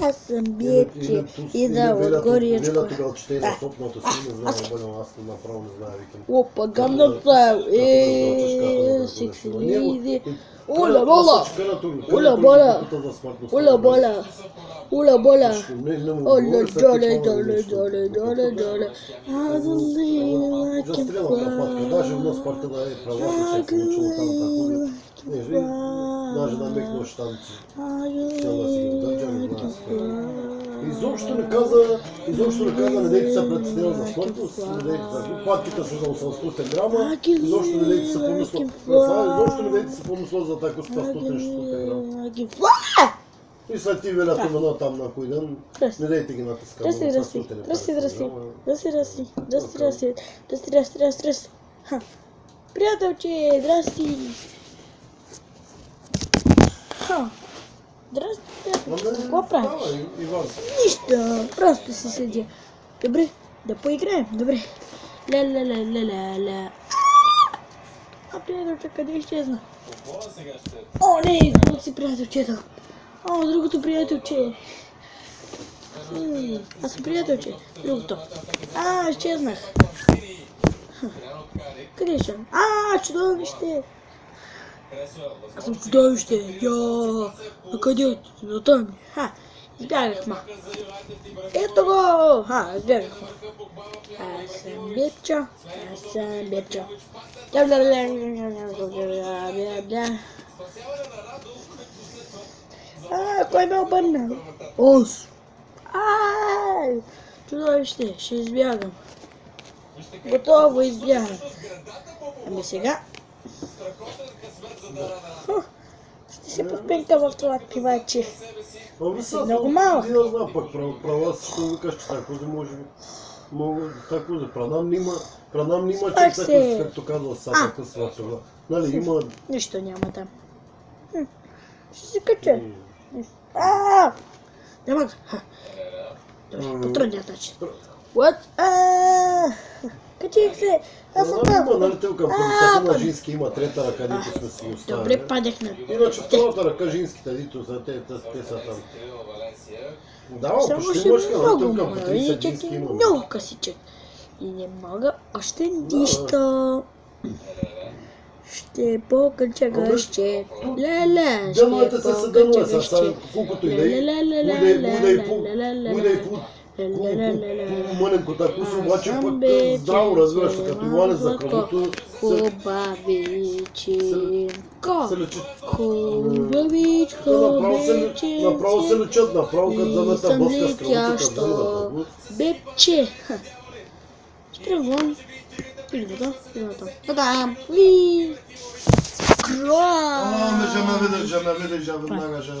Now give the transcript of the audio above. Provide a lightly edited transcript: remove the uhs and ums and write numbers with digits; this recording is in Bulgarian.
Аз съм биече и да от горичко. Велято галчета и на топното си, не знам, обърнал, аз направо не знам, викам. Опа, ганната, секси лиди. Оля, бола! Оля, бола! Оля, бола! Оля, бола! Оля, доле, доле, доле, доле, доле. Аз Даже в нос парка да е права, че се учил там tako. Даже намекнеш там, че цяла си го държа, не знам. Изобщо не каза, не дейте се предстел за смъртност, не дейте се, патките са за 800 грама, изобщо не дейте се помисля, изобщо не дейте се помисля за тако 100-600 грама. И след ти велято мина там на кой ден, не дейте ги натискам. Здрасти. Приятелче, здрасти. Здрасти, приятелче, какво правиш? Нищо, просто си седя. Добре, да поиграем, добре. Ля. А приятелче, къде изчезна? О, не, изгубих си приятелчето. О, другото приятелче. Аз съм приятелче. Другото. Изчезнах. Къде съм? Чудовище. Аз съм чудовище. А къде? На там. Избягахме. Ето го. Избягахме. Аз съм Бепчо. Кой ме обърна? Ос! Чудовище, ще избягам. Готово избягам. Ами сега... Ще се поспенка в това пиваче. Много малък. Не знам, пък права си, що викаш, че тако да може би. Тако да пранам нима, че тако, както казва Сапата Сватова. Нали, има... Нищо няма там. Ще се кача. Няма. По трудният начин. What? Качих се. Аз съм там. Има, нали, тъл към полицата на женски има трета ръка, дето сме си оставили. Добре, падех на... Иначе втората ръка женските, дето са те са там. Да, почти мъжка, нали, тъл към 30 женски има. Много късичък. И не мога още нищо. Ще покача гъще. Дънуете се са дънуе, са колкото и да и мъненко тако си, обаче пък здраво разбираш, като Иване за кръвото Хубавичко. Направо се лечат, направо като дъната бъска с кръвото, като дъната. Бепче. Ще тръгвам. Пилбата. Та-дам! Ме видиш, веднага ще